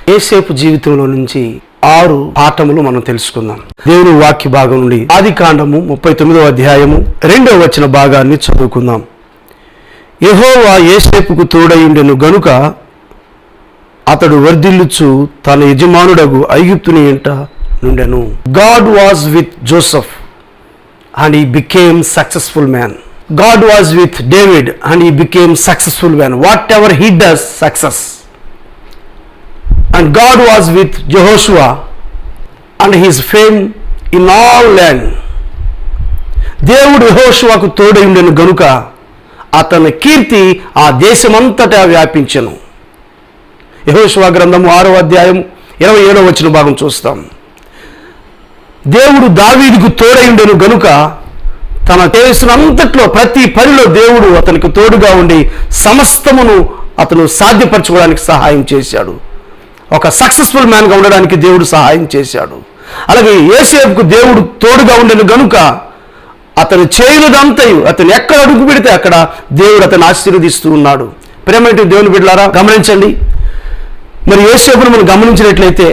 యోసేపు జీవితంలో నుంచి 6 పాఠములు మనం తెలుసుకుందాం. దేవుని వాక్య భాగం నుండి ఆదికాండము 39వ అధ్యాయము 2వ వచన భాగాన్ని చదువుకుందాం. యెహోవా యోసేపుకు తోడయుండెను గనుక అతడు వర్ధిల్లుచు తన యజమానుడగు ఐగుప్తుని ఇంట నుండెను. God was with Joseph and he became successful man. God was with David and he became successful man. Whatever he does, success. And God was with Jehoshua and his fame in all land. దేవుడు యెహోషువకు తోడై ఉండెను గనుక అతని కీర్తి ఆ దేశమంతటా వ్యాపించెను. యెహోషువ గ్రంథము 6వ అధ్యాయం 27వ వచన భాగం చూస్తాం. దేవుడు దావీదుకు తోడై ఉండెను గనుక తన దేశమంతట్లో ప్రతి పనిలో దేవుడు అతనికి తోడుగా ఉండి సమస్తమును అతను సాధ్యపరచుకోవడానికి సహాయం చేశాడు. ఒక సక్సెస్ఫుల్ మ్యాన్గా ఉండడానికి దేవుడు సహాయం చేశాడు. అలాగే యోసేపుకు దేవుడు తోడుగా ఉండెను గనుక అతను చేయనిదంతయు అతను ఎక్కడ అడుగు పెడితే అక్కడ దేవుడు అతను ఆశీర్వదిస్తూ ఉన్నాడు. ప్రేమేంటి దేవుని బిడ్డలారా, గమనించండి. మరి యోసేపును మనం గమనించినట్లయితే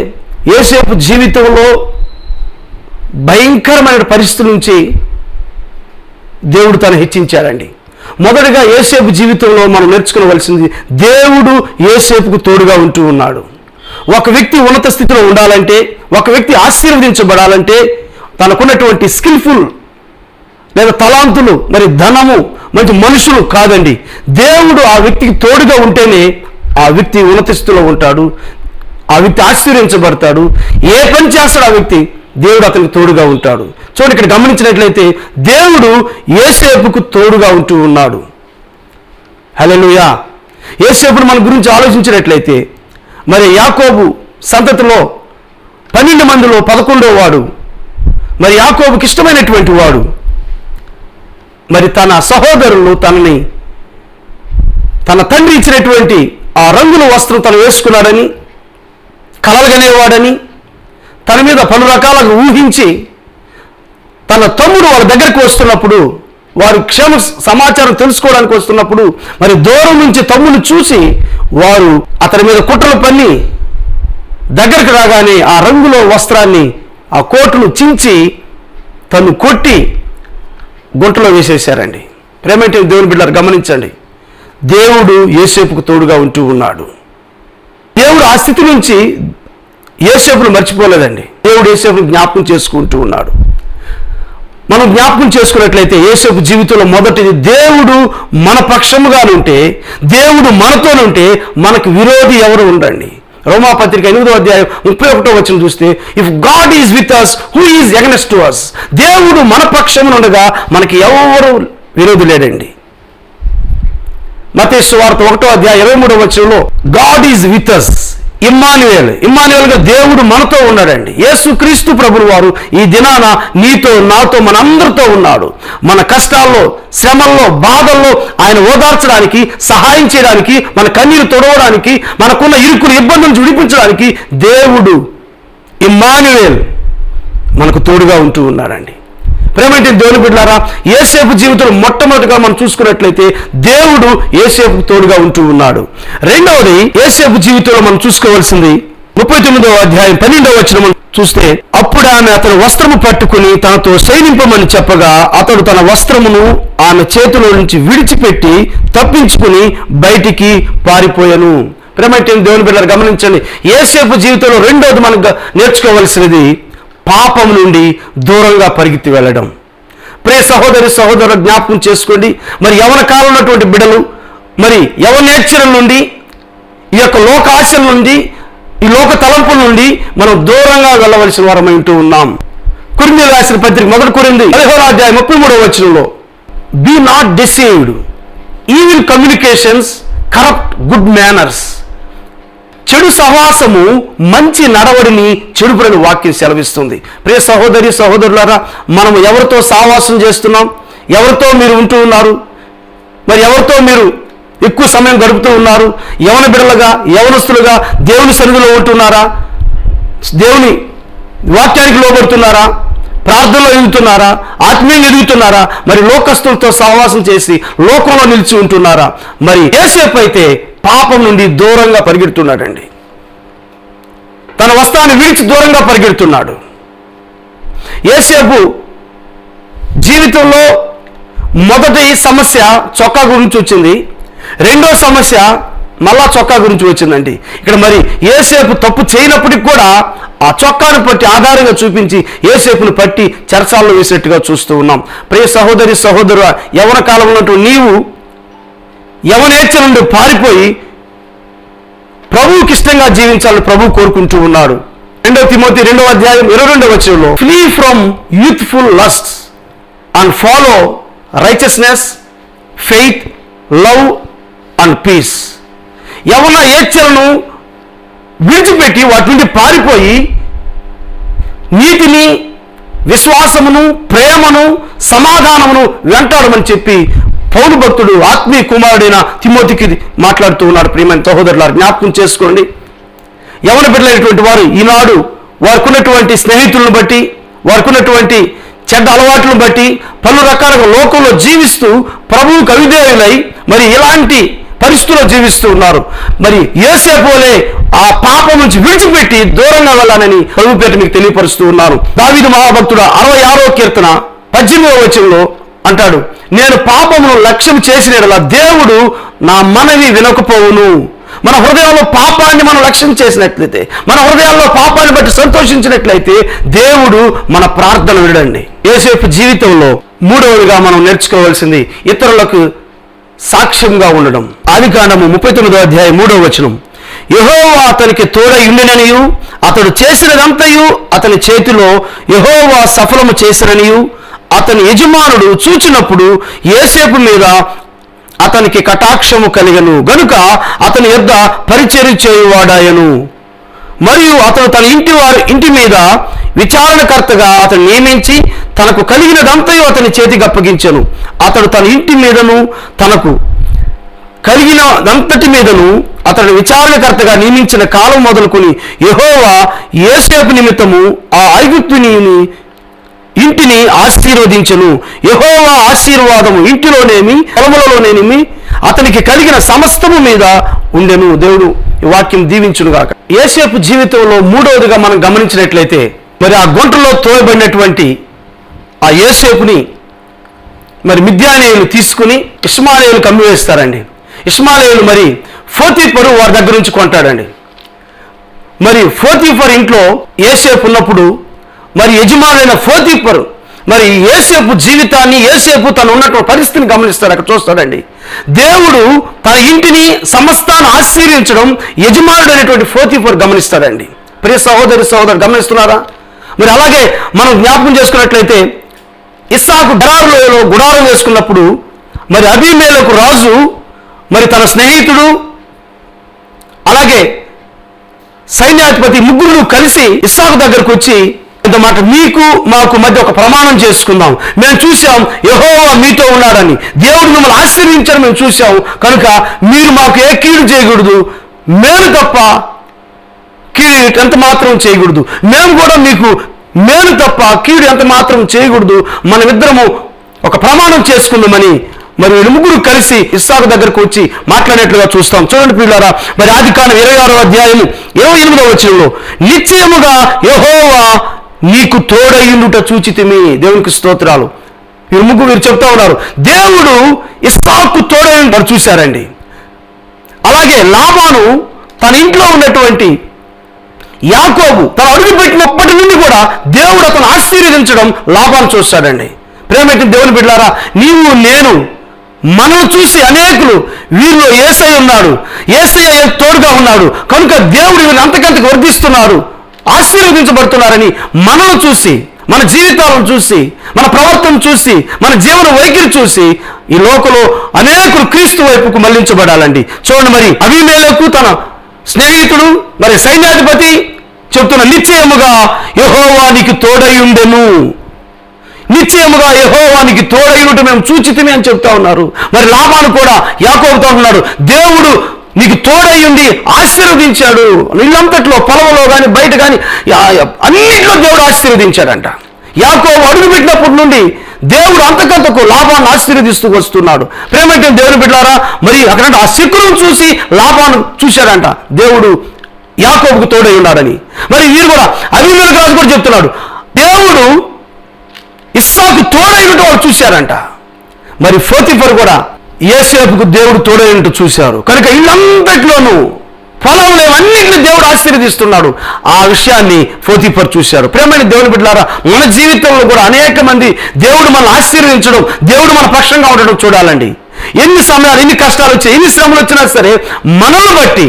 యోసేపు జీవితంలో భయంకరమైన పరిస్థితుల నుంచి దేవుడు తను హెచ్చించాడండి. మొదటగా యోసేపు జీవితంలో మనం నేర్చుకోవలసింది, దేవుడు యోసేపుకు తోడుగా ఉంటూ ఉన్నాడు. ఒక వ్యక్తి ఉన్నత స్థితిలో ఉండాలంటే, ఒక వ్యక్తి ఆశీర్వదించబడాలంటే తనకున్నటువంటి స్కిల్ఫుల్ లేదా తలాంతులు, మరి ధనము, మంచి మనుషులు కాదండి. దేవుడు ఆ వ్యక్తికి తోడుగా ఉంటేనే ఆ వ్యక్తి ఉన్నత స్థితిలో ఉంటాడు, ఆ వ్యక్తి ఆశీర్వదించబడతాడు. ఏ పని చేస్తాడు ఆ వ్యక్తి, దేవుడు అతనికి తోడుగా ఉంటాడు. చూడండి, ఇక్కడ గమనించినట్లయితే దేవుడు యోసేపుకు తోడుగా ఉంటూ ఉన్నాడు. హల్లెలూయా. యోసేపును మన గురించి ఆలోచించినట్లయితే, మరి యాకోబు సంతతిలో 12 మందిలో 11వ వాడు, మరి యాకోబుకి ఇష్టమైనటువంటి వాడు. మరి తన సహోదరులు తన తండ్రి ఇచ్చినటువంటి ఆ రంగుల వస్త్రం తను వేసుకున్నాడని, కలలుగనేవాడని, తన మీద పలు రకాలుగా ఊహించి తన తమ్ముడు వాళ్ళ దగ్గరకు వస్తున్నప్పుడు, వారు క్షేమ సమాచారం తెలుసుకోవడానికి వస్తున్నప్పుడు, మరి దూరం నుంచి తమ్ముడు చూసి వారు అతని మీద కుట్రలు పన్ని దగ్గరకు రాగానే ఆ రంగులో వస్త్రాన్ని, ఆ కోటును చించి తను కొట్టి గుంటలో వేసేశారండి. ప్రేమేంటి దేవుని బిడ్డలారా, గమనించండి. దేవుడు యోసేపుకు తోడుగా ఉంటూ ఉన్నాడు. దేవుడు ఆ స్థితి నుంచి యోసేపును మర్చిపోలేదండి. దేవుడు యోసేపును జ్ఞాపకం చేసుకుంటూ ఉన్నాడు. మనం జ్ఞాపకం చేసుకున్నట్లయితే యోసేపు జీవితంలో మొదటిది, దేవుడు మన పక్షముగా ఉంటే, దేవుడు మనతోనుంటే మనకు విరోధి ఎవరు ఉండండి. రోమాపత్రిక 8వ అధ్యాయం 31వ వచనం చూస్తే, if God is with us, who is against to us? దేవుడు మన పక్షమున ఉండగా మనకి ఎవరు విరోధి లేడండి. మత్తయి సువార్త 1వ అధ్యాయం 23వ వచనంలో గాడ్ ఈజ్ విత్ us, ఇమ్మానుయేల్గా దేవుడు మనతో ఉన్నాడండి. యేసుక్రీస్తు ప్రభువు వారు ఈ దినాన నీతో నాతో మనందరితో ఉన్నాడు. మన కష్టాల్లో, శ్రమల్లో, బాధల్లో ఆయన ఓదార్చడానికి, సహాయం చేయడానికి, మన కన్నీరు తొడవడానికి, మనకున్న ఇరుకులు ఇబ్బందులు విడిపించడానికి దేవుడు ఇమ్మానుయేల్ మనకు తోడుగా ఉంటూ ఉన్నాడండి. ప్రేమేంటి దేవుని బిడ్డలారా, యోసేపు జీవితంలో మొట్టమొదటిగా మనం చూసుకున్నట్లయితే దేవుడు యోసేపుకు తోడుగా ఉంటూ ఉన్నాడు. రెండవది, యోసేపు జీవితంలో మనం చూసుకోవాల్సింది 39వ అధ్యాయం 12వ వచనం చూస్తే, అప్పుడు ఆమె అతని వస్త్రము పట్టుకుని తనతో శయనింపమని చెప్పగా అతడు తన వస్త్రమును ఆమె చేతిలో నుంచి విడిచిపెట్టి తప్పించుకుని బయటికి పారిపోయాను. ప్రేమేంటి దేవుని బిడ్డలారా, గమనించండి. యోసేపు జీవితంలో రెండవది మనం నేర్చుకోవాల్సినది, పాపం నుండి దూరంగా పరిగెత్తి వెళ్ళడం. ప్రియ సహోదరులు జ్ఞాపకం చేసుకోండి. మరి యవన కాలం ఉన్నటువంటి బిడ్డలు, మరి యవనేచ్ఛల నుండి, ఈ యొక్క లోక ఆశల నుండి, ఈ లోక తలంపుల నుండి మనం దూరంగా వెళ్ళవలసిన వారమై ఉంటూ ఉన్నాం. కొరింథీయులకు రాసిన పత్రిక 1 కొరింథీ 15వ అధ్యాయం 33వ వచనంలో, be not deceived, evil communications corrupt good manners. చెడు సహవాసము మంచి నడవడిని చెడుపులని వాక్యం సెలవిస్తుంది. ప్రియ సహోదరులారా, మనం ఎవరితో సహవాసం చేస్తున్నాం, ఎవరితో మీరు ఉంటూ ఉన్నారు, మరి ఎవరితో మీరు ఎక్కువ సమయం గడుపుతూ ఉన్నారు? యవన బిడ్డలుగా, యవనస్తులుగా దేవుని సన్నిధిలో ఉంటున్నారా? దేవుని వాక్యానికి లోబడుతున్నారా? ప్రార్థనలో ఎదుగుతున్నారా? ఆత్మీయంగా ఎదుగుతున్నారా? మరి లోకస్తులతో సహవాసం చేసి లోకంలో నిలిచి ఉంటున్నారా? మరి యోసేపు అయితే పాపం నుండి దూరంగా పరిగెడుతున్నాడండి. సమస్తాన్ని విడిచి దూరంగా పరిగెడుతున్నాడు. యోసేపు జీవితంలో మొదటి సమస్య చొక్కా గురించి వచ్చింది, రెండో సమస్య మళ్ళా చొక్కా గురించి వచ్చిందండి. ఇక్కడ మరి యోసేపు తప్పు చేయనప్పటికి కూడా ఆ చొక్కాను పట్టి ఆధారంగా చూపించి యోసేపును పట్టి చెరసాల్లో వేసినట్టుగా చూస్తూ ఉన్నాం. ప్రియ సహోదరి సహోదరు, యవ్వన కాలంలో నీవు యవనేచ్ఛ నుండి పారిపోయి ప్రభువుకి ఇష్టంగా జీవించాలని ప్రభువు కోరుకుంటూ ఉన్నాడు. 2 తిమోతి 2వ అధ్యాయం 22వ వచనంలో, flee from youthful lust and follow righteousness, faith, love and peace. యవన ఏచ్ఛలను విడిచిపెట్టి వాటి నుండి పారిపోయి నీతిని, విశ్వాసమును, ప్రేమను, సమాధానమును వెంటాడమని చెప్పి పౌలు భక్తుడు ఆత్మీయ కుమారుడైన తిమోతికి మాట్లాడుతూ ఉన్నాడు. ప్రియమైన సహోదరులారా, జ్ఞాపకం చేసుకోండి, యవన బిడ్డలైనటువంటి వారు ఈనాడు వారికి ఉన్నటువంటి స్నేహితులను బట్టి, వారికి ఉన్నటువంటి చెడ్డ అలవాట్లను బట్టి పలు రకాలుగా లోకంలో జీవిస్తూ ప్రభువుకు అవిధేయులై మరి ఇలాంటి పరిస్థితుల్లో జీవిస్తూ ఉన్నారు. మరి యోసేపు వలె ఆ పాపం నుంచి విడిచిపెట్టి దూరంగా వెళ్ళాలని ప్రభు పేట మీకు తెలియపరుస్తూ ఉన్నారు. దావీదు మహాభక్తుడు 66వ కీర్తన 18వ వచనంలో అంటాడు, నేను పాపమును లక్ష్యం చేసినట్లా దేవుడు నా మనవి వినకపోవును. మన హృదయంలో పాపాన్ని మనం లక్ష్యం చేసినట్లయితే, మన హృదయాల్లో పాపాన్ని బట్టి సంతోషించినట్లయితే దేవుడు మన ప్రార్థన వినండి. యోసేపు జీవితంలో మూడవదిగా మనం నేర్చుకోవాల్సింది ఇతరులకు సాక్ష్యంగా ఉండడం. ఆదికాండము 39వ అధ్యాయం 3వ వచనం, యెహోవా అతనికి తోడై ఉండిననియు అతడు చేసినదంతయు అతని చేతిలో యెహోవా సఫలము చేసిననియు అతని యజమానుడు చూచినప్పుడు యోసేపు మీద అతనికి కటాక్షము కలిగను గనుక అతని యొద్ద పరిచర్య చేయువాడాయను. మరియు అతను తన ఇంటి మీద విచారణకర్తగా అతను నియమించి తనకు కలిగినదంతయు అతని చేతికి అప్పగించెను. అతడు తన ఇంటి మీదను తనకు కలిగినదంతటి మీదను అతడు విచారణకర్తగా నియమించిన కాలం మొదలుకొని యెహోవా యోసేపు నిమిత్తము ఆ ఐగుప్తుని ఇంటిని ఆశీర్వదించెను. యెహోవా ఆశీర్వాదము ఇంటిలోనేమి పొలములలోనేమి అతనికి కలిగిన సమస్తము మీద ఉండెను. దేవుడు ఈ వాక్యం దీవించునుగాక. యోసేపు జీవితంలో మూడవదిగా మనం గమనించినట్లయితే మరి ఆ గుంటలో తోయబడినటువంటి ఆ యోసేపుని మరి మిద్యానీయులు తీసుకుని ఇష్మాయేలుకు అమ్మివేస్తారండి. ఇష్మాయేలు మరి పోతీఫరు వారి దగ్గర నుంచి కొంటాడండి. మరి పోతీఫరు ఇంట్లో యోసేపు ఉన్నప్పుడు మరి యజమానుడైన పోతీఫరు మరి యోసేపు జీవితాన్ని, యోసేపు తను ఉన్నటువంటి పరిస్థితిని గమనిస్తాడు. అక్కడ చూస్తాడండి, దేవుడు తన ఇంటిని సమస్తాన్ని ఆశీర్వించడం యజమానుడైనటువంటి పోతీఫరు గమనిస్తాడండి. ప్రియ సహోదరి గమనిస్తున్నారా? మరి అలాగే మనం జ్ఞాపకం చేసుకున్నట్లయితే ఇస్సాకు గెరారులో గుడారం వేసుకున్నప్పుడు మరి అబీమెలెకు రాజు మరి తన స్నేహితుడు అలాగే సైన్యాధిపతి ముగ్గురు కలిసి ఇస్సాకు దగ్గరకు వచ్చి మాట, మీకు మాకు మధ్య ఒక ప్రమాణం చేసుకుందాం. మేము చూసాం యెహోవా మీతో ఉన్నాడని, దేవుడు మిమ్మల్ని ఆశీర్వించాలని మేము చూసాం, కనుక మీరు మాకు ఏ కీడు చేయకూడదు, మేలు తప్ప కీడు ఎంత మాత్రం చేయకూడదు, మేము కూడా మీకు మేలు తప్ప కీడు ఎంత మాత్రం చేయకూడదు, మనమిద్దరము ఒక ప్రమాణం చేసుకుందామని మరి వీళ్ళు ముగ్గురు కలిసి ఇస్సాకు దగ్గరకు వచ్చి మాట్లాడినట్లుగా చూస్తాం. చూడండి ప్రియులారా, మరి ఆదికాండం 26వ అధ్యాయము 28వ వచనంలో, నిశ్చయముగా యెహోవా నీకు తోడయుండుట చూచితిమి. దేవునికి స్తోత్రాలు. వీరు చెప్తా ఉన్నారు, దేవుడు ఇస్సాకు తోడయుండు చూశారండి. అలాగే లాబాను తన ఇంట్లో ఉన్నటువంటి యాకోబు తను అడుగుపెట్టినప్పటి నుండి కూడా దేవుడు అతను ఆశీర్వదించడం లాబాను చూస్తాడండి. ప్రేమటి దేవుని బిడ్డలారా, నీవు నేను మనం చూసి అనేకులు వీరిలో యేసయ్య ఉన్నాడు, యేసయ్య తోడుగా ఉన్నాడు, కనుక దేవుడు వీరిని అంతకంతకు వర్ధిస్తున్నాడు, ఆశీర్వదించబడుతున్నారని మనం చూసి, మన జీవితాలను చూసి, మన ప్రవర్తన చూసి, మన జీవన వైఖరి చూసి ఈ లోకంలో అనేకులు క్రీస్తు వైపుకు మళ్లించబడాలండి. చూడండి, మరి అబీమెలెకు తన స్నేహితుడు మరి సైన్యాధిపతి చెప్తున్న, నిశ్చయముగా యెహోవా నీకు తోడయుండెను, నిశ్చయముగా యెహోవా నీకు తోడయుండు మేము చూచితిమి అని చెప్తా ఉన్నారు. మరి లాబాను కూడా యాకోబుతో ఉన్నాడు, దేవుడు నీకు తోడయ్యుండి ఆశీర్వదించాడు. నీళ్ళంతట్లో పొలంలో కానీ బయట కానీ అన్నింటిలో దేవుడు ఆశీర్వదించాడంట. యాకోబు అడుగుపెట్టినప్పటి నుండి దేవుడు అంతకంతకు లాభాన్ని ఆశీర్వదిస్తూ వస్తున్నాడు. ప్రేమంటే దేవుని బిడ్డలారా, మరి అక్కడ ఆ శకునం చూసి లాభాన్ని చూశాడంట దేవుడు యాకోబుకు తోడై ఉన్నాడని. మరి వీరు కూడా అబీమెలెకు రాజు కూడా చెప్తున్నాడు, దేవుడు ఇస్సాకు తోడైనట్టు వాళ్ళు చూశారంట. మరి పోతీఫర్ కూడా యోసేపుకు దేవుడు తోడైనట్టు చూశారు. కనుక ఇల్లంతట్లోనూ పొలంలో అన్నింటినీ దేవుడు ఆశీర్వదిస్తున్నాడు. ఆ విషయాన్ని పోతీఫర్ చూశారు. ప్రియమైన దేవుని బిడ్డలారా, మన జీవితంలో కూడా అనేక మంది దేవుడు మనల్ని ఆశీర్వదించడం, దేవుడు మన పక్షంగా ఉండడం చూడాలండి. ఎన్ని సమయాలు, ఎన్ని కష్టాలు వచ్చాయి, ఎన్ని శ్రమలు వచ్చినా సరే మనల్ని బట్టి,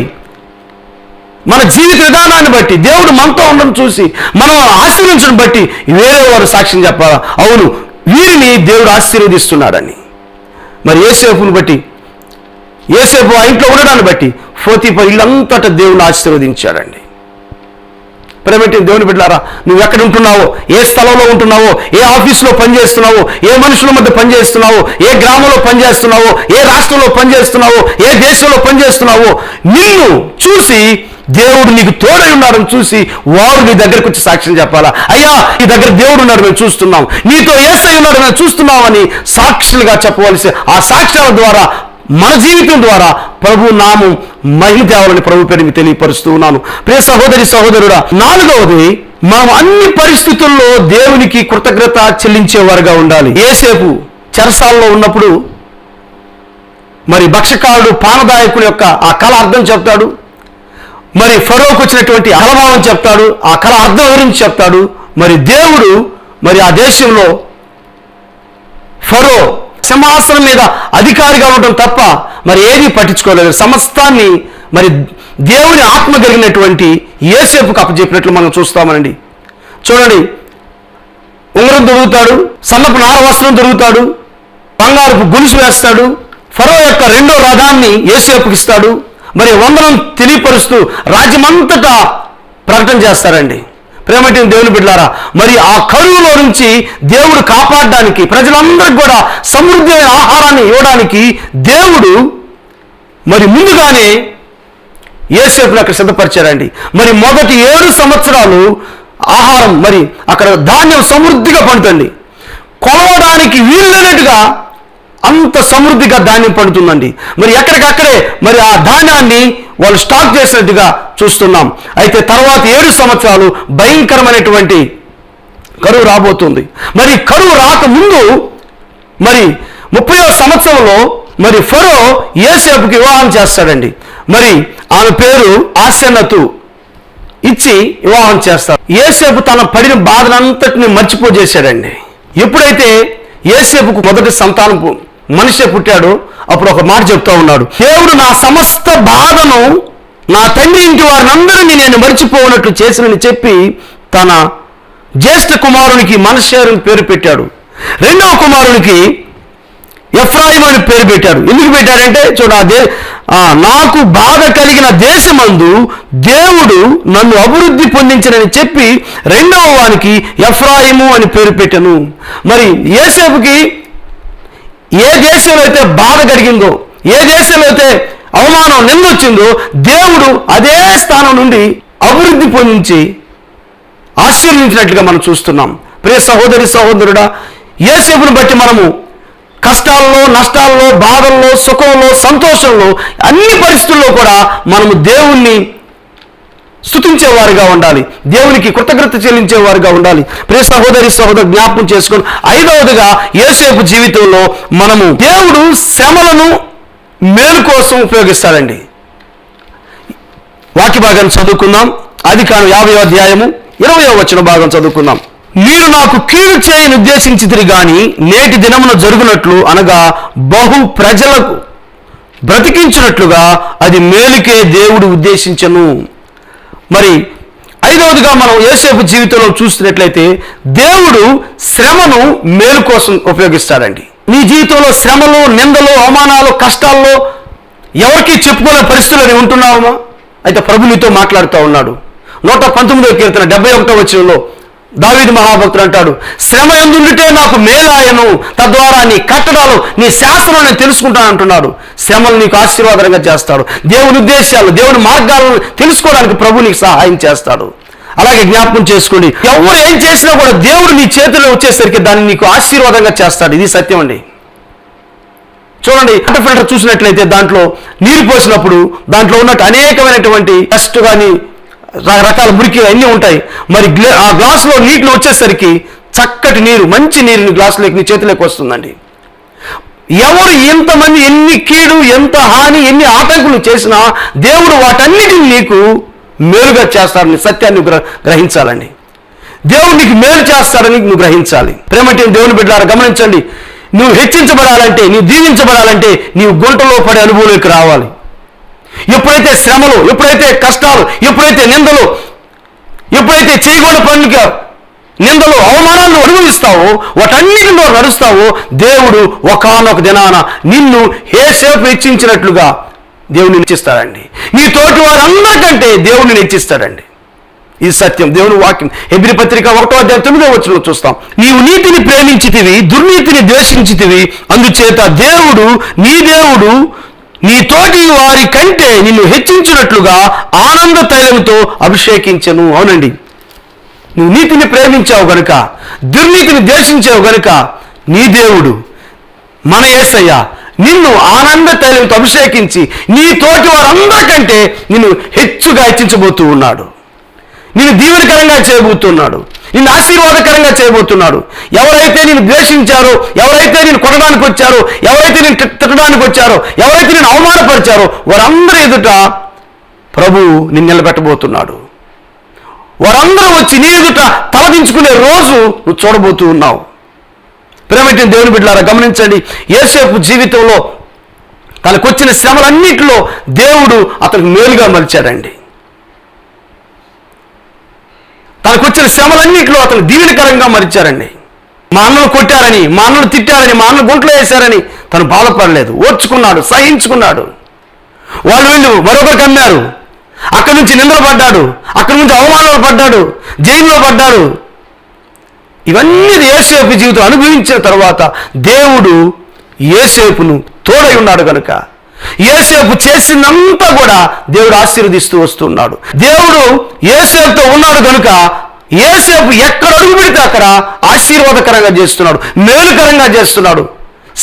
మన జీవిత విధానాన్ని బట్టి, దేవుడు మనతో ఉండడం చూసి మనం ఆశీర్వించడం బట్టి వేరే వారు సాక్ష్యం చెప్పాలా, అవును వీరిని దేవుడు ఆశీర్వదిస్తున్నాడని. మరి యోసేపుని బట్టి, యోసేపు ఆ ఇంట్లో ఉండడాన్ని బట్టి పోతీఫర్ ఇల్లంతటా దేవుడు ఆశీర్వదించాడండి. ప్రేమటి దేవుని బిడ్డలారా, నువ్వు ఎక్కడ ఉంటున్నావో, ఏ స్థలంలో ఉంటున్నావో, ఏ ఆఫీసులో పనిచేస్తున్నావో, ఏ మనుషుల మధ్య పనిచేస్తున్నావో, ఏ గ్రామంలో పనిచేస్తున్నావో, ఏ రాష్ట్రంలో పనిచేస్తున్నావో, ఏ దేశంలో పనిచేస్తున్నావో, నిన్ను చూసి దేవుడు నీకు తోడై ఉన్నాడని చూసి వారు నీ దగ్గరకు వచ్చి సాక్ష్యం చెప్పాలా, అయ్యా నీ దగ్గర దేవుడు ఉన్నాడు మేము చూస్తున్నాం, నీతో యేసయ్య ఉన్నాడు మేము చూస్తున్నామని సాక్షులుగా చెప్పవలసి, ఆ సాక్ష్యాల ద్వారా మన జీవితం ద్వారా ప్రభు నామం మహిమ తేవాలని ప్రభు పేరు మీకు తెలియపరుస్తూ ఉన్నాను. ప్రియ సహోదరి సహోదరుడా, 4వది, మనం అన్ని పరిస్థితుల్లో దేవునికి కృతజ్ఞత చెల్లించేవారుగా ఉండాలి. యోసేపు చెరసాలలో ఉన్నప్పుడు మరి భక్షకారుడు పానదాయకుని యొక్క ఆ కళ అర్థం చెప్తాడు. మరి ఫరోకు వచ్చినటువంటి అలభావం చెప్తాడు, ఆ కళ అర్థం గురించి చెప్తాడు. మరి దేవుడు మరి ఆ దేశంలో ఫరో సింహాసనం మీద అధికారిగా ఉండటం తప్ప మరి ఏదీ పట్టించుకోలేదు. సమస్తాన్ని మరి దేవుని ఆత్మ కలిగినటువంటి యోసేపుకు అప్పచెప్పినట్లు మనం చూస్తామనండి. చూడండి, ఉంగరం దొరుకుతాడు, సన్నపు నార వస్త్రం దొరుకుతాడు, బంగారపు గొలుసు వేస్తాడు. ఫరో యొక్క 2వ రథాన్ని యోసేపుకి ఇస్తాడు. మరి వందనం తెలియపరుస్తూ రాజ్యమంతటా ప్రకటన చేస్తారండి. ప్రేమటి దేవుని బిడ్డలారా, మరి ఆ కరువులో నుంచి దేవుడు కాపాడడానికి, ప్రజలందరికీ కూడా సమృద్ధమైన ఆహారాన్ని ఇవ్వడానికి దేవుడు మరి ముందుగానే యోసేపును అక్కడ సిద్ధపరిచారండి. మరి మొదటి 7 సంవత్సరాలు ఆహారం, మరి అక్కడ ధాన్యం సమృద్ధిగా పండుతుంది. కొలవడానికి వీల్లేనట్టుగా అంత సమృద్ధిగా ధాన్యం పండుతుందండి. మరి ఎక్కడికక్కడే మరి ఆ ధాన్యాన్ని వాళ్ళు స్టాక్ చేసినట్టుగా చూస్తున్నాం. అయితే తర్వాత 7 సంవత్సరాలు భయంకరమైనటువంటి కరువు రాబోతుంది. మరి కరువు రాకముందు మరి 30వ సంవత్సరంలో మరి ఫరో యోసేపుకి వివాహం చేస్తాడండి. మరి ఆమె పేరు ఆసెనతు ఇచ్చి వివాహం చేస్తారు. యోసేపు తన పడిన బాధనంతటిని మర్చిపోజేశాడండి. ఎప్పుడైతే యోసేపుకు మొదటి సంతానం మనిషి పుట్టాడు, అప్పుడు ఒక మాట చెప్తా ఉన్నాడు, దేవుడు నా సమస్త బాధను నా తండ్రి ఇంటి వారినందరినీ నేను మర్చిపోనట్లు చేసినని చెప్పి తన జ్యేష్ఠ కుమారునికి మనష్షేను పేరు పెట్టాడు. 2వ కుమారునికి ఎఫ్రాయిము అని పేరు పెట్టాడు. ఎందుకు పెట్టాడంటే, చూడాలి, నాకు బాధ కలిగిన దేశమందు దేవుడు నన్ను అభివృద్ధి పొందించనని చెప్పి 2వ వానికి ఎఫ్రాయిము అని పేరు పెట్టాను. మరి యోసేపుకి ఏ దేశంలో అయితే బాధ కలిగిందో, ఏ దేశంలో అయితే అవమానం నిందొచ్చిందో, దేవుడు అదే స్థానం నుండి అభివృద్ధి పొందించి ఆశీర్వదించినట్లుగా మనం చూస్తున్నాం. ప్రియ సహోదరి సహోదరుడా, యోసేపును బట్టి మనము కష్టాల్లో, నష్టాల్లో, బాధల్లో, సుఖంలో, సంతోషంలో, అన్ని పరిస్థితుల్లో కూడా మనము దేవుణ్ణి స్తుతించేవారుగా ఉండాలి, దేవునికి కృతజ్ఞత చెల్లించేవారుగా ఉండాలి. ప్రియ సహోదరి సహోదరు జ్ఞాపకం చేసుకొని 5వదిగా యోసేపు జీవితంలో మనము దేవుడు శ్రమలను మేలు కోసం ఉపయోగిస్తాడండి. వాక్య భాగాన్ని చదువుకుందాం. ఆదికాండం 50వ అధ్యాయము 20వ వచన భాగం చదువుకుందాం. మీరు నాకు కీడు చేయని ఉద్దేశించితిరి గాని నేటి దినమున జరుగునట్లు, అనగా బహు ప్రజలకు బ్రతికించినట్లుగా అది మేలుకే దేవుడు ఉద్దేశించను. మరి 5వదిగా మనం యోసేపు జీవితంలో చూస్తున్నట్లయితే దేవుడు శ్రమను మేలు కోసం ఉపయోగిస్తాడండి. నీ జీవితంలో శ్రమలు, నిందలు, అవమానాలు, కష్టాల్లో ఎవరికి చెప్పుకోలే పరిస్థితులు ఉంటున్నావా? అయితే ప్రభు నీతో మాట్లాడుతూ ఉన్నాడు. 119వ కీర్తన 71వ వచనంలో దావీదు మహాభక్తుడు అంటాడు, శ్రమ ఎందుంటే నాకు మేలాయను, తద్వారా నీ కట్టడాలు, నీ శాసనం నేను తెలుసుకుంటాను అంటున్నాడు. శ్రమలు నీకు ఆశీర్వాదంగా చేస్తాడు. దేవుని ఉద్దేశాలు, దేవుని మార్గాలను తెలుసుకోవడానికి ప్రభు నీకు సహాయం చేస్తాడు. అలాగే జ్ఞాపకం చేసుకోండి, ఎవరు ఏం చేసినా కూడా దేవుడు నీ చేతిలో వచ్చేసరికి దాన్ని నీకు ఆశీర్వాదంగా చేస్తాడు. ఇది సత్యం అండి. చూడండి, వాటర్ ఫిల్టర్ చూసినట్లయితే దాంట్లో నీరు పోసినప్పుడు దాంట్లో ఉన్నట్టు అనేకమైనటువంటి డస్ట్ కానీ రకరకాల మురికి అన్నీ ఉంటాయి. మరి ఆ గ్లాసులో నీటిలో వచ్చేసరికి చక్కటి నీరు, మంచి నీరుని గ్లాసులోకి నీ చేతిలోకి వస్తుందండి. ఎవరు ఎంతమంది ఎన్ని కీడు, ఎంత హాని, ఎన్ని ఆటంకులు చేసినా దేవుడు వాటన్నిటిని నీకు మేలుగా చేస్తాడని సత్యాన్ని గ్రహించాలండి. దేవుడు నీకు మేలు చేస్తాడని నువ్వు గ్రహించాలి. ప్రేమటి దేవుని బిడ్డలారా గమనించండి, నువ్వు హెచ్చించబడాలంటే, నువ్వు దీవించబడాలంటే నీవు గుంటలో పడే అనుభవంలోకి రావాలి. ఎప్పుడైతే శ్రమలు, ఎప్పుడైతే కష్టాలు, ఎప్పుడైతే నిందలు, ఎప్పుడైతే చేయకూడని పనులుగా నిందలు, అవమానాలను అనుభవిస్తావో, వాటన్నిటిలో నడుస్తావో, దేవుడు ఒకానొక దినాన నిన్ను యోసేపు హెచ్చించినట్లుగా దేవుడిని హెచ్చిస్తాడండి. నీ తోటి వారందరికంటే దేవుడిని హెచ్చిస్తాడండి. ఈ సత్యం దేవుని వాక్యం. హెబ్రీ పత్రిక 1:9 చూస్తాం. నీవు నీతిని ప్రేమించితివి, దుర్నీతిని ద్వేషించితివి, అందుచేత దేవుడు నీ తోటి వారి కంటే నిన్ను హెచ్చించినట్లుగా ఆనంద తైలముతో అభిషేకించెను. అవునండి, నువ్వు నీతిని ప్రేమించావు గనుక, దుర్నీతిని ద్వేషించావు గనుక నీ దేవుడు మన యేసయ్య నిన్ను ఆనంద తైలంతో అభిషేకించి నీ తోటి వారందరికంటే నిన్ను హెచ్చుగా హెచ్చించబోతూ ఉన్నాడు. నిన్ను దీవెనకరంగా చేయబోతున్నాడు, నిన్ను ఆశీర్వాదకరంగా చేయబోతున్నాడు. ఎవరైతే నేను ద్వేషించారో, ఎవరైతే నేను కొనడానికి వచ్చారో, ఎవరైతే నేను తిట్టడానికి వచ్చారో, ఎవరైతే నేను అవమానపరిచారో వారందరి ఎదుట ప్రభువు నిన్ను నిలబెట్టబోతున్నాడు. వారందరూ వచ్చి నీ ఎదుట తలదించుకునే రోజు నువ్వు చూడబోతూ ఉన్నావు. ప్రేమటి దేవుని బిడ్డలారా గమనించండి, యోసేపు జీవితంలో తనకొచ్చిన శ్రమలన్నింటిలో దేవుడు అతనికి మేలుగా మలిచాడండి. తనకొచ్చిన శ్రమలన్నింటిలో అతను దీవెనకరంగా మలిచారండి. మా అన్నను కొట్టారని, మా అన్నను తిట్టారని, మా అన్న గుంట్లో వేశారని తను బాధపడలేదు, ఓర్చుకున్నాడు, సహించుకున్నాడు. వాళ్ళు వీళ్ళు మరొకరికి అమ్మారు, అక్కడి నుంచి నిందలు పడ్డాడు, అక్కడి నుంచి అవమానాలు పడ్డాడు, జైల్లో పడ్డాడు. ఇవన్నీ యోసేపు జీవితం అనుభవించిన తర్వాత దేవుడు యోసేపును తోడై ఉన్నాడు కనుక యోసేపు చేసిందంతా కూడా దేవుడు ఆశీర్వదిస్తూ వస్తున్నాడు. దేవుడు యోసేపుతో ఉన్నాడు కనుక యోసేపు ఎక్కడ అడుగు పెడితే అక్కడ ఆశీర్వాదకరంగా చేస్తున్నాడు, మేలుకరంగా చేస్తున్నాడు.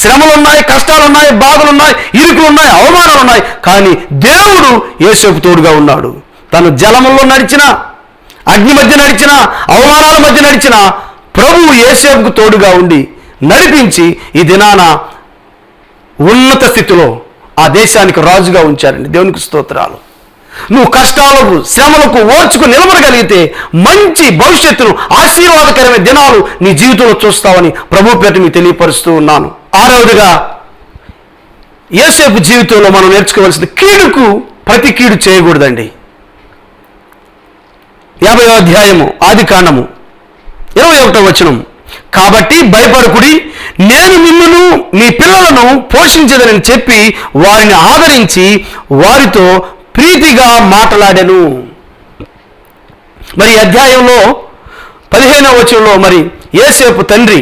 శ్రమలున్నాయి, కష్టాలున్నాయి, బాధలున్నాయి, ఇరుకులున్నాయి, అవమానాలున్నాయి, కానీ దేవుడు యోసేపు తోడుగా ఉన్నాడు. తను జలముల్లో నడిచినా, అగ్ని మధ్య నడిచినా, అవమానాల మధ్య నడిచినా ప్రభువు యోసేపుకు తోడుగా ఉండి నడిపించి ఈ దినాన ఉన్నత స్థితిలో ఆ దేశానికి రాజుగా ఉంచారండి. దేవునికి స్తోత్రాలు. నువ్వు కష్టాలకు, శ్రమలకు ఓర్చుకు నిలబడగలిగితే మంచి భవిష్యత్తును, ఆశీర్వాదకరమైన దినాలు నీ జీవితంలో చూస్తావని ప్రభు పేట మీకు తెలియపరుస్తూ ఉన్నాను. ఆరవదిగా యోసేపు జీవితంలో మనం నేర్చుకోవాల్సింది, కీడుకు ప్రతి కీడు చేయకూడదండి. 50వ అధ్యాయము ఆదికాండము 21వ వచనం. కాబట్టి భయపడకుడి, నేను మిమ్మును మీ పిల్లలను పోషించదనని చెప్పి వారిని ఆదరించి వారితో ప్రీతిగా మాట్లాడెను. మరి అధ్యాయంలో 15వ వచనంలో మరి యోసేపు తండ్రి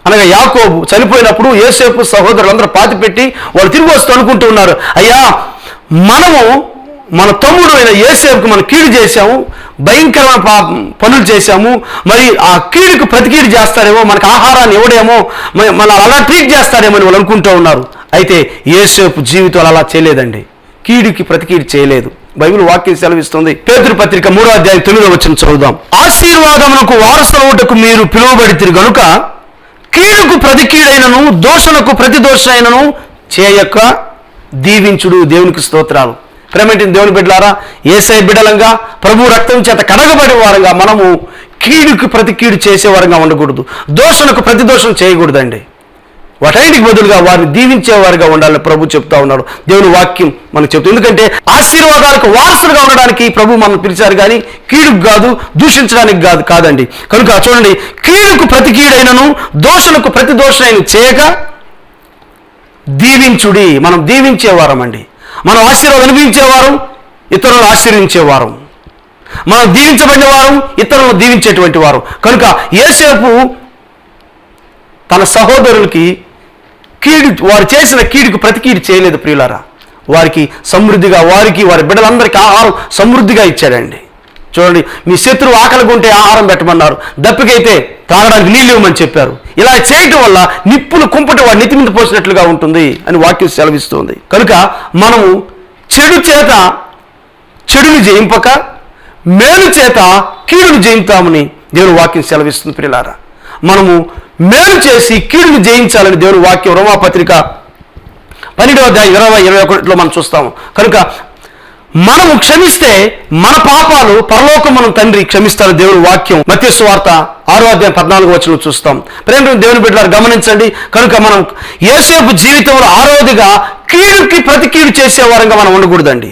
అనగా యాకోబు చనిపోయినప్పుడు యోసేపు సహోదరులందరూ పాతిపెట్టి వాళ్ళు తిరిగి వస్తూ అనుకుంటూ ఉన్నారు, అయ్యా మనము మన తమ్ముడు అయిన యోసేపుకు మనం కీడు చేశాము, భయంకరమైన పనులు చేశాము, మరి ఆ కీడుకు ప్రతికీడు చేస్తారేమో, మనకు ఆహారాన్ని ఇవ్వడేమో, మన అలా ట్రీట్ చేస్తారేమో అని వాళ్ళు అనుకుంటూ ఉన్నారు. అయితే యోసేపు జీవితం అలా చేయలేదండి, కీడుకి ప్రతికీడు చేయలేదు. బైబిల్ వాక్యం సెలవిస్తుంది. పేతురు పత్రిక 3వ అధ్యాయం 9వ వచనం చదువుదాం. ఆశీర్వాదమునకు వారసులవుటకు మీరు పిలువబడితిరి గనుక కీడుకు ప్రతి కీడైనను, దోషులకు ప్రతి దోషైనను చేయక దీవించుడు. దేవునికి స్తోత్రాలు. ప్రేమేంటి దేవుని బిడ్డలారా, యేసయ్య బిడ్డలంగా ప్రభు రక్తం చేత కడగబడే వారంగా మనము కీడుకు ప్రతి కీడు చేసేవారంగా ఉండకూడదు, దోషులకు ప్రతి దోషం చేయకూడదండి. వాటన్నిటికి బదులుగా వారిని దీవించేవారుగా ఉండాలని ప్రభు చెప్తా ఉన్నాడు. దేవుని వాక్యం మనకు చెప్తుంది. ఎందుకంటే ఆశీర్వాదాలకు వారసులుగా ఉండడానికి ప్రభు మనం పిలిచారు, కానీ కీడుకు కాదు, దూషించడానికి కాదండి. కనుక చూడండి, కీడుకు ప్రతి కీడైనను, దోషులకు ప్రతి దోషైన చేయక దీవించుడి. మనం దీవించేవారం అండి. మనం ఆశీర్వాదం అనుభవించేవారు, ఇతరులను ఆశీర్వించేవారు. మనం దీవించబడినవారు, ఇతరులను దీవించేటువంటి వారు. కనుక యోసేపు తన సహోదరులకి వారు చేసిన కీడుకు ప్రతి కీడు చేయలేదు ప్రియులారా. వారికి సమృద్ధిగా, వారికి వారి బిడ్డలందరికీ ఆహారం సమృద్ధిగా ఇచ్చాడండి. చూడండి, మీ శత్రువు ఆకలిగా ఉంటే ఆహారం పెట్టమన్నారు, దప్పికైతే తాగడానికి నీళ్ళు ఇవ్వమని చెప్పారు. ఇలా చేయటం వల్ల నిప్పులు కుంపటి వాడి నెత్తి మీద పోసినట్లుగా ఉంటుంది అని వాక్యం సెలవిస్తుంది. కనుక మనము చెడు చేత చెడుని జయింపక మేలు చేత కీడును జయిస్తామని దేవుని వాక్యం సెలవిస్తుంది ప్రియులారా. మనము మేలు చేసి కీడును జయించాలని దేవుని వాక్యం రోమాపత్రిక 12:20-21 మనం చూస్తాము. కనుక మనము క్షమిస్తే మన పాపాలు పరలోకమున తండ్రి క్షమిస్తారు దేవుని వాక్యం మత్తయి సువార్త 6:14 చూస్తాం. ప్రేమ దేవుని బిడ్డలారా గమనించండి. కనుక మనం యేసేపు జీవితంలో ఆరోదిగా కీడుకి ప్రతి కీడు చేసేవారంగా మనం ఉండకూడదండి.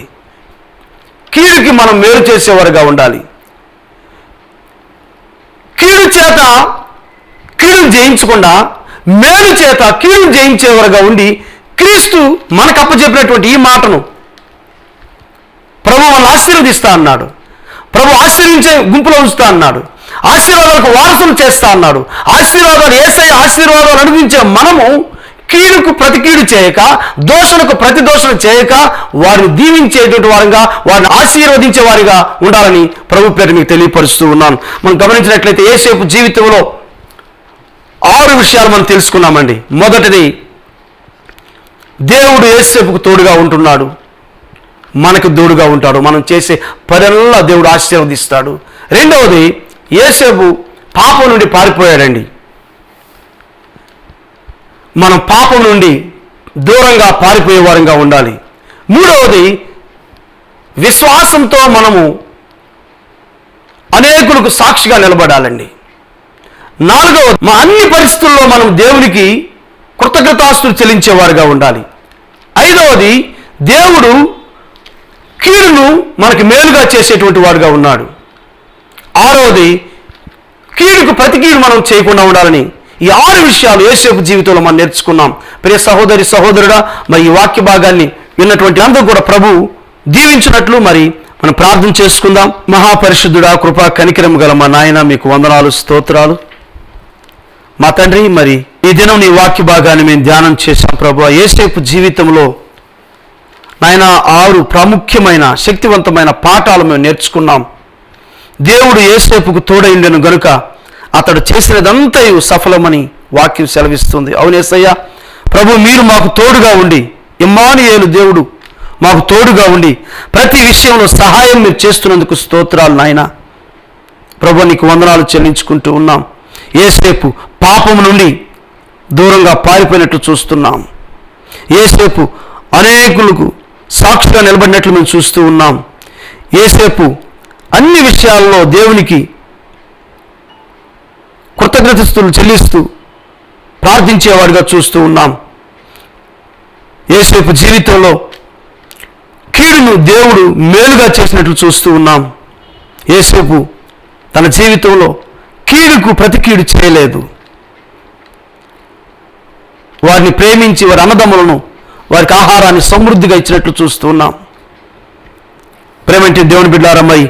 కీడుకి మనం మేలు చేసేవారుగా ఉండాలి. కీడు చేత కీడును జయించకుండా మేలు చేత కీడును జయించేవారుగా ఉండి క్రీస్తు మనకు అప్పచెప్పినటువంటి ఈ మాటను ప్రభు వాళ్ళని ఆశీర్వదిస్తా అన్నాడు. ప్రభు ఆశీర్వించే గుంపులో ఉంచుతా అన్నాడు. ఆశీర్వాదాలకు వారసులు చేస్తా అన్నాడు. ఆశీర్వాదాలు యేసయ్య ఆశీర్వాదాలు అనుభవించే మనము కీడుకు ప్రతి కీడు చేయక, దోషణకు ప్రతి దోషణ చేయక, వారిని దీవించేటువంటి వారిగా, వారిని ఆశీర్వదించే వారిగా ఉండాలని ప్రభు పేరు మీకు తెలియపరుస్తూ ఉన్నాను. మనం గమనించినట్లయితే యేసేపు జీవితంలో 6 విషయాలు మనం తెలుసుకున్నామండి. మొదటిది, దేవుడు యేసేపుకు తోడుగా ఉంటున్నాడు, మనకు తోడుగా ఉంటాడు, మనం చేసే పనుల్లో దేవుడు ఆశీర్వదిస్తాడు. రెండవది, యేసేపు పాపం నుండి పారిపోయాడండి. మనం పాపం నుండి దూరంగా పారిపోయే వారంగా ఉండాలి. మూడవది, విశ్వాసంతో మనము అనేకులకు సాక్షిగా నిలబడాలండి. నాలుగవది, మా అన్ని పరిస్థితుల్లో మనం దేవునికి కృతజ్ఞతాస్తులు చెల్లించేవారుగా ఉండాలి. ఐదవది, దేవుడు కీడును మనకి మేలుగా చేసేటువంటి వాడుగా ఉన్నాడు. ఆరవది, కీడుకు ప్రతి కీడు మనం చేయకుండా ఉండాలని ఈ 6 విషయాలు యేసేపు జీవితంలో మనం నేర్చుకున్నాం. ప్రియ సహోదరి సహోదరుడా, మరి ఈ వాక్య భాగాన్ని విన్నటువంటి అందరూ కూడా ప్రభు దీవించినట్లు మరి మనం ప్రార్థన చేసుకుందాం. మహాపరిశుద్ధుడా, కృపా కనికరం గల మా నాయన, మీకు వందనాలు, స్తోత్రాలు. మా తండ్రి, మరి ఈ దినం నీ వాక్య భాగాన్ని మేము ధ్యానం చేశాం ప్రభు. యేసేపు జీవితంలో నాయన 6 ప్రాముఖ్యమైన శక్తివంతమైన పాఠాలు మేము నేర్చుకున్నాం. దేవుడు యేసేపుకు తోడైండెను గనుక అతడు చేసినదంతయు సఫలమని వాక్యం సెలవిస్తుంది. అవును యేసయ్య, ప్రభు మీరు మాకు తోడుగా ఉండి, ఇమ్మానుయేలు దేవుడు మాకు తోడుగా ఉండి ప్రతి విషయంలో సహాయం మీరు చేస్తున్నందుకు స్తోత్రాలు నాయన. ప్రభు నీకు వందనాలు చెల్లించుకుంటూ ఉన్నాం. యేసేపు పాపము నుండి దూరంగా పారిపోయినట్లు చూస్తున్నాం. యేసేపు అనేకులకు సాక్షిగా నిలబడినట్లు మేము చూస్తూ ఉన్నాం. యేసేపు అన్ని విషయాల్లో దేవునికి కృతజ్ఞతలు చెల్లిస్తూ ప్రార్థించేవాడిగా చూస్తూ ఉన్నాం. యేసేపు జీవితంలో కీడును దేవుడు మేలుగా చేసినట్లు చూస్తూ ఉన్నాం. యేసేపు తన జీవితంలో కీడుకు ప్రతి కీడు చేయలేదు. వారిని ప్రేమించి వారి అన్నదమ్ములను, వారికి ఆహారాన్ని సమృద్ధిగా ఇచ్చినట్లు చూస్తూ ఉన్నాం. ప్రేమంటే దేవుని బిడ్డారమ్మై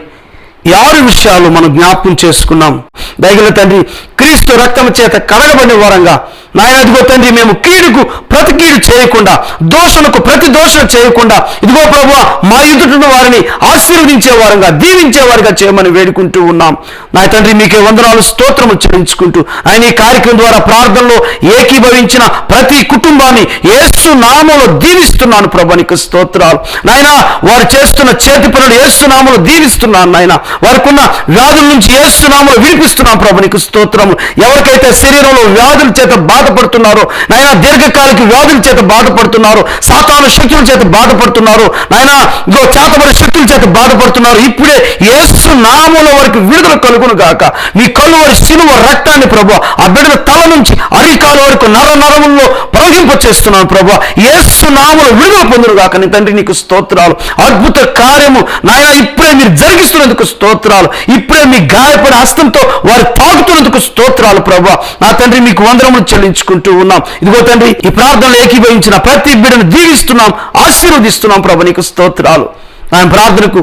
ఈ 6 విషయాలు మనం జ్ఞాపకం చేసుకున్నాం. దయగల తండ్రి, క్రీస్తు రక్తం చేత కడగబడిన వారంగా నాయన ఇదిగో తండ్రి, మేము కీడుకు ప్రతి కీడు చేయకుండా, దోషణకు ప్రతి దోషణ చేయకుండా, ఇదిగో ప్రభువా మా ఎదుటిన వారిని ఆశీర్వదించే వారంగా, దీవించే వారిగా చేయమని వేడుకుంటూ ఉన్నాం. నా తండ్రి, మీకే వందనాలు, స్తోత్రము చెల్లించుకుంటూ ఆయన ఈ కార్యక్రమం ద్వారా ప్రార్థనలో ఏకీభవించిన ప్రతి కుటుంబాన్ని యేసు నామములో దీవిస్తున్నాను ప్రభు, నీకు స్తోత్రాలు నాయన. వారు చేస్తున్న చేతి పనులు యేసు నామములో దీవిస్తున్నాను నాయన. వారికి ఉన్న వ్యాధుల నుంచి యేసు నామములో విడిపిస్తున్నాను ప్రభు, నీకు స్తోత్రము. ఎవరికైతే శరీరంలో వ్యాధుల చేత బాధపడుతున్నారో నాయన, దీర్ఘకాలిక వ్యాధుల చేత బాధపడుతున్నారు, సాతాను శక్తుల చేత బాధపడుతున్నారు నాయన, ఇగో చేతబడి శక్తుల చేత బాధపడుతున్నారు, ఇప్పుడే యేసు నామములో వారికి విడుదల కలుగును గాక. మీ కలువరి శిలువ రక్తాన్ని ప్రభు ఆ బిడ్డల తల నుంచి అరికాల వరకు నరముల్లో ప్రవహింప చేస్తున్నాను ప్రభు. యేసు నామములో విడుదల పొందును గాక. నీ తండ్రి నీకు స్తోత్రాలు. అద్భుత కార్యము నాయన ఇప్పుడే మీరు జరిగిస్తున్నందుకు స్తోత్రాలు. ఇప్పుడే మీ గాయపడి హస్తంతో వారు తాకుతున్నందుకు స్తోత్రాలు ప్రభు. నా తండ్రి మీకు వందనములు చెల్లించుకుంటూ ఉన్నాం. ఇదిగో తండ్రి, ఈ ప్రార్థనలో ఏకీభవించిన ప్రతి బిడ్డను దీవిస్తున్నాం, ఆశీర్వదిస్తున్నాం ప్రభు, నీకు స్తోత్రాలు. ఆయన ప్రార్థనకు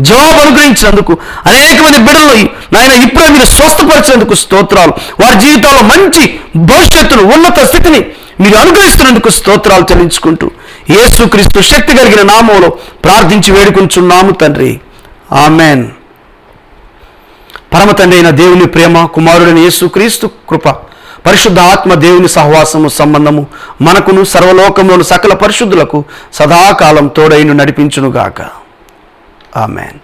జవాబు అనుగ్రహించినందుకు, అనేక మంది బిడ్డలు నాయన ఇప్పుడే మీరు స్వస్థపరిచినందుకు స్తోత్రాలు. వారి జీవితాల్లో మంచి భవిష్యత్తును, ఉన్నత స్థితిని మీరు అనుగ్రహిస్తున్నందుకు స్తోత్రాలు చెల్లించుకుంటూ యేసుక్రీస్తు శక్తి కలిగిన నామములో ప్రార్థించి వేడుకుంటున్నాము తండ్రి, ఆమెన్. పరమ తండ్రి అయిన దేవుని ప్రేమ, కుమారుడైన యేసుక్రీస్తు కృప, పరిశుద్ధ ఆత్మ దేవుని సహవాసము సంబంధము మనకును సర్వలోకంలోని సకల పరిశుద్ధులకు సదాకాలం తోడైను నడిపించునుగాక. ఆమెన్.